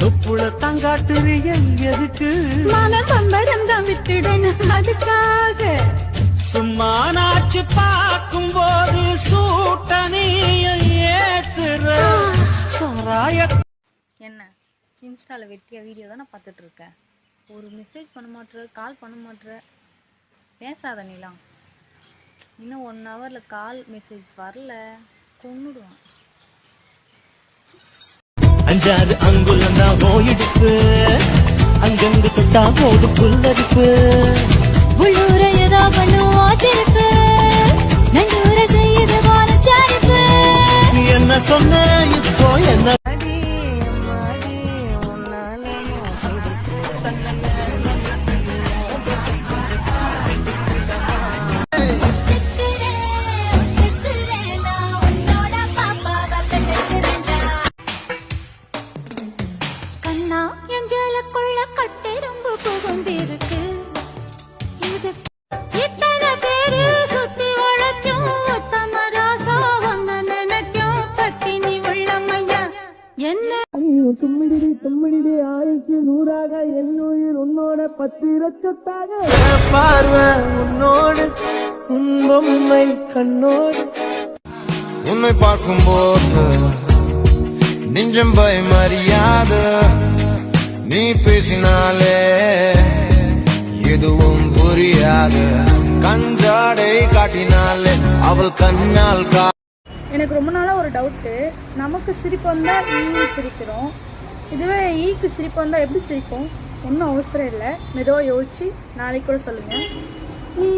தொப்புள தங்காட்டுறிய எதுக்கு மனம் பம்பரம் தான் விட்டுடணும் அதுக்காக சும்மா நாச்சு பார்க்கும் போது சூட்டனைய ஏத்துற சாராய. என்ன இன்ஸ்டால வெட்டிய வீடியோ தான் நான் பார்த்துட்டு இருக்கேன். ஒரு மெசேஜ் பண்ண மாட்டேற, கால் பண்ண மாட்டேற, பேசாத நீலாம். இன்னும் 1 ஹவர்ல கால் மெசேஜ் வரல, கொன்னுடுவான். 5 அங்குலம் தான் போயிடுப்பு, அங்கங்கு தொட்டா போது புல்லரிப்பு. உள்ளூர ஏதோ பண்ணுவோம் திருப்பு, நண்டூர செய்யுது போனச்சாரிப்பு. என்ன சொன்ன இப்போ என்ன கண்ணா எஞ்சலுக்குள்ள கட்டெரும்பு புகுந்திருக்கு. இது இத்தனை பேரு சுத்தி உழைச்சும் உத்தம ராசா ஒன்ன நினைக்கும் சத்தினி உள்ளமையா என்ன தும்மிடி தும்மிடி ஆயுசு 100ஆக என்னுயிர் உன்னோட 10 லட்சத்தாக பார்வை உன்னோடு உன் பொம்மை கண்ணோடு. உன்னை பார்க்கும்போது நெஞ்சம் பயமறியாத, நீ பேசினாலே எதுவும் புரியாது, கஞ்சாடை காட்டினாலே அவள் கண்ணால் எனக்கு ரொம்ப நாளாக ஒரு டவுட்டு. நமக்கு சிரிப்பு வந்தால் ஈ சிரிக்கிறோம், இதுவே ஈக்கு சிரிப்பு வந்தால் எப்படி சிரிப்போம்? ஒன்றும் அவசரம் இல்லை, மெதுவாக யோசிச்சு நாளைக்கு கூட சொல்லுங்கள். ஈ